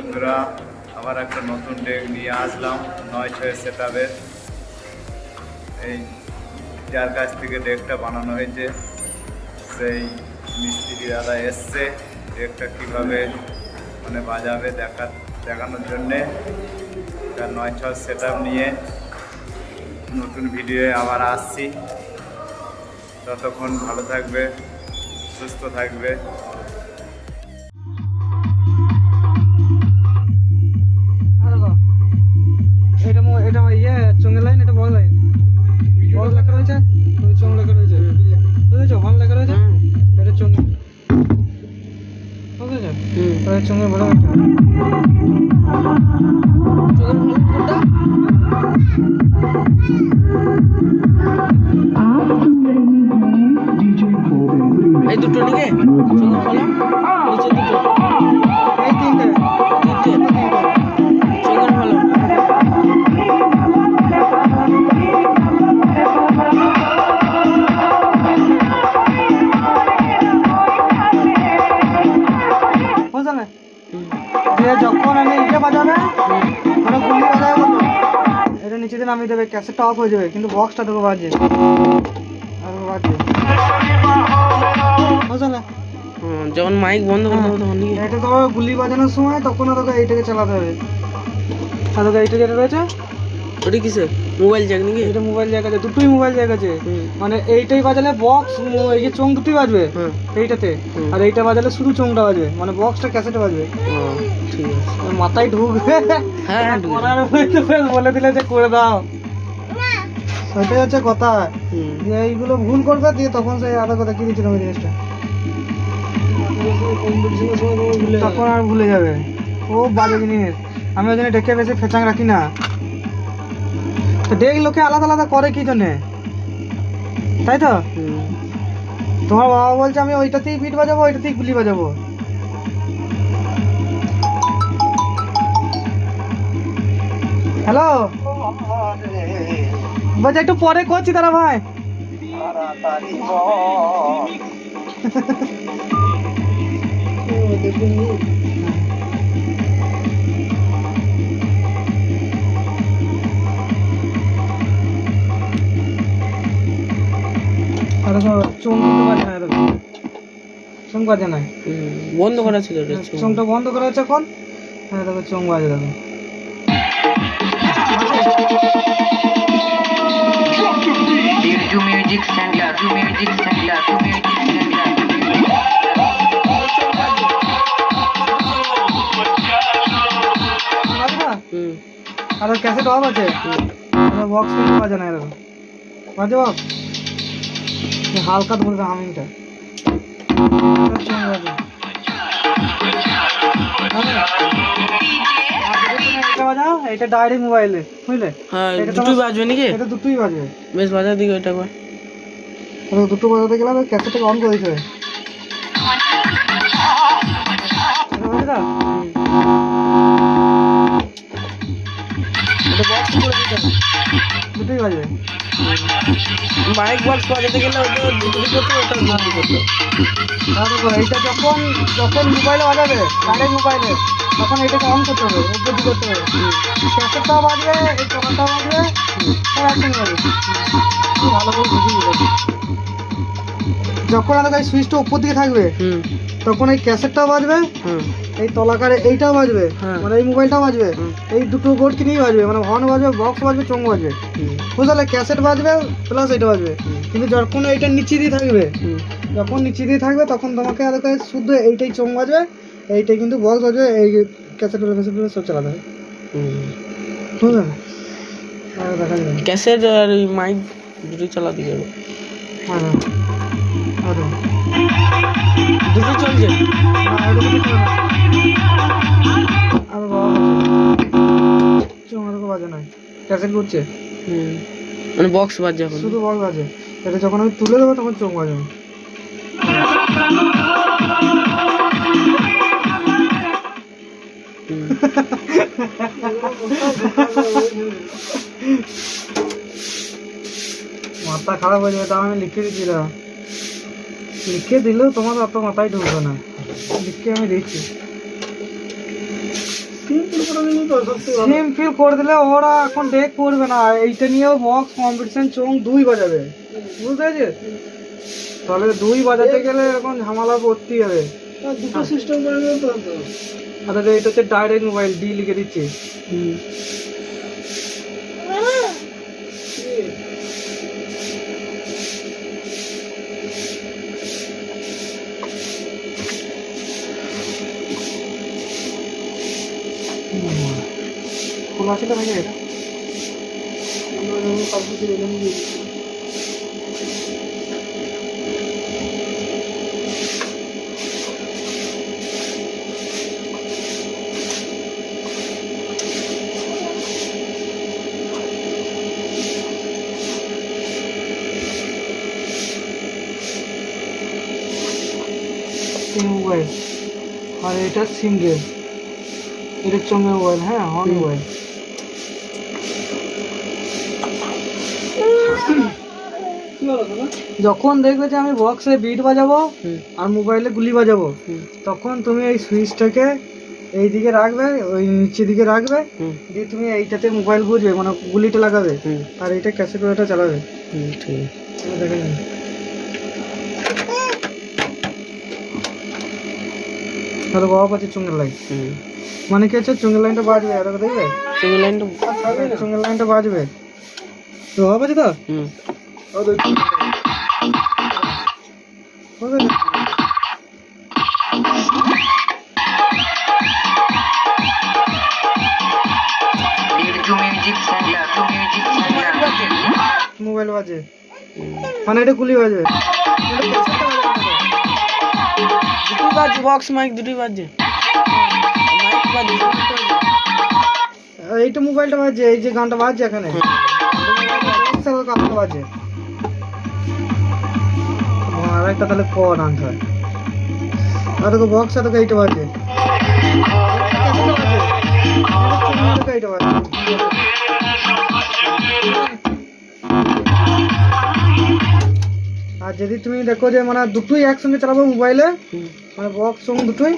বন্ধুরা, আবার একটা নতুন ডেক নিয়ে আসলাম 9/6 সেটআপের। এই যার কাছ থেকে ডেকটা বানানো হয়েছে সেই মিস্ত্রি দাদা এসছে ডেকটা কীভাবে বাজাবে দেখানোর জন্যে। তার 9/6 সেটআপ নিয়ে নতুন ভিডিও আবার আসছি। ততক্ষণ ভালো থাকবে, সুস্থ থাকবে। এটা ইয়ে চঙ্গের লাইন, এটা বড় লাইন, বড় লেখা রয়েছে, চঙ্গ লেখা রয়েছে, বুঝেছো? হল লেখা রয়েছে, এটা চঙ্গ, বুঝেছো? এটা চঙ্গের বড় একটা এই দুটো নিকে চঙ্গের ফলা নিচে দুটো, এই তিনটে চঙ্গের ফলা বুঝলে? যে যখন আমি এটা বাজাবে মানে গুলি বাজাবে বলতো, এটা নিচে দিয়ে নামিয়ে দেবে, ক্যাসেটটা অফ হয়ে যাবে, কিন্তু বক্সটা তোকে বাজছে বুঝলে? যখন মাইক বন্ধ করে দেবো তখন নিকে এটা তো গুলি বাজানোর সময় তখন তোকে এইটাকে চালাতে হবে। আর তোকে এইটা যেটা রয়েছে ওটা কিসে মোবাইল জ্যাক নিকে, এটা মোবাইল জ্যাক আছে, দুটোই মোবাইল জ্যাক আছে। মানে এইটাই বাজালে বক্স, এই যে চোং দুটোই বাজবে এইটাতে, আর এইটা বাজালে শুধু চোংটা বাজবে, মানে বক্সটা ক্যাসেটে বাজবে। ঠিক আছে, মাথায় ঢুকবে। হ্যাঁ করার হয়তো বলে দিলে যে করে দাও, সেটাই হচ্ছে কথা। যে এইগুলো ভুল করবে দিয়ে তখন সেই আধা কথা কি দিচ্ছিল ওই জিনিসটা, তখন আর ভুলে যাবে। ও বাজে জিনিস, আমি ওই জন্য ডেকে বেশি ফেচাং রাখি না। তো ডেক লোকে আলাদা আলাদা করে কি জন্যে, তাই তো? তোমার বাবা বলছে আমি ওইটাতেই বিট বাজাবো, ওইটাতেই গুলি বাজাবো। হ্যালো, বলছে একটু পরে করছি দাদা ভাই। চোখ বাজে না, চোখ বাজে না, বন্ধ করা ছিল ওটা, চোখটা বন্ধ করা হচ্ছে এখন। হ্যাঁ দেখো চোখ বাজে, দেখো Dirju Music Center, Music Center, Music Center. আর ক্যাসেট অফ আছে, বক্স কিন্তু বাজে না, এরকম বাজে বক্স হালকা ধরবে হামিংটা। এটা ডাইরেক্ট মোবাইলে, বুঝলে? হ্যাঁ দুটোই বাজবে নাকি? এটা দুটোই বাজবে। বেশ বাজার দিকে ওইটা একবার, দুটো বাজাতে গেলে ক্যাসেটটাকে অন করে দিতে হবে। দুটোই বাজবে। মাইক বক্স বাজাতে গেলে ওটা দুটোই করতে, ওটা দুটোই করতে। এইটা যখন যখন মোবাইলে বাজাবে, ডাইরেক্ট মোবাইলে, তখন এটাকে অন করতে হবে, উপর দিকে করতে হবে। ক্যাসেটটাও বাজবে, এই কভারটাও বাজবে, সব একসঙ্গে বাজবে। ভালো করে বুঝিয়ে দিল। যখন আমাদের সুইচটা উপর দিকে থাকবে তখন এই ক্যাসেটটাও বাজবে, এই তলাকারে এইটাও বাজবে, মানে এই মোবাইলটাও বাজবে, এই দুটো বোর্ড কিনেই বাজবে, মানে হর্ন বাজবে, বক্স বাজবে, চোং বাজবে, বুঝলে? ক্যাসেট বাজবে প্লাস এইটা বাজবে। কিন্তু যখন এইটা নিচে দিয়ে থাকবে, যখন নিচে দিয়ে থাকবে তখন তোমাকে আর শুধু এইটাই চোং বাজবে, এইটাই কিন্তু বক্স বাজবে, এই ক্যাসেট সব চালাতে হবে, বুঝলে? দেখা যাবে ক্যাসেট আর মাইক দুটোই চালাতে গেল, দুটোই চলছে। বাজে নয়, ক্যাসেট করছে, মানে বক্স বাজছে এখন, শুধু বক্স বাজে। এটা যখন আমি তুলে দেবো তখন চোখ বাজবে। মাথা খারাপ হয়ে যাবে, তা আমি লিখে দিচ্ছিলাম, লিখে দিলেও তোমার অত মাথায় ঢুকবে না, লিখে আমি দিচ্ছি। সিম্পল করে দিলে ওরা এখন ডেক করবে না, এইটা নিয়েও বক্স কম্পিটিশন চোং 2 বাজাবে, বুঝতে পেরেছিস? তাহলে 2 বাজাতে গেলে এখন ঝামেলা পড়তে হবে। দুটো সিস্টেম করে দিলে তো। আচ্ছা এটা হচ্ছে ডাইরেক্ট মোবাইল, ডি লিখে দিচ্ছি। খোলা আছে তো ভাই? মোবাইল আর এটা সিঙ্গেল, এটা চঙ্গে মোবাইল, হ্যাঁ হর্ন মোবাইল। যখন দেখবে যে আমি বক্সে বিট বাজাবো আর মোবাইলে গুলি বাজাবো, তখন তুমি এই সুইচটাকে এই দিকে রাখবে, ওই নিচের দিকে রাখবে, দিয়ে তুমি এইটাতে মোবাইল বুঝবে, মানে গুলিটা লাগাবে, আর এইটা ক্যাসেট ওটা চালাবে। ঠিক আছে, দেখে নিন। তাহলে বাবা পাচ্ছে চুঙ্গের লাইন, মানে কি হচ্ছে চুঙ্গের লাইনটা বাজবে, আর দেখবে চুঙ্গের লাইনটা বাজবে, তো বাবা পাচ্ছে তো। মোবাইল বাজে, মানে এটা গুলি বাজবে, দুটোই বাজে, বক্স মাইক দুটোই বাজে, মাইক বাজে। এইটা মোবাইলটা বাজে, এই যে গানটা বাজছে এখানে বাজে। আর একটা তাহলে কোন আনসার, আর তোকে বক্স আর তোকে এইটা বাজে, এইটা বাজে। আর যদি তুমি দেখো যে মানে দুটোই একসঙ্গে চালাবো মোবাইলে, মানে বক্স সঙ্গে দুটোই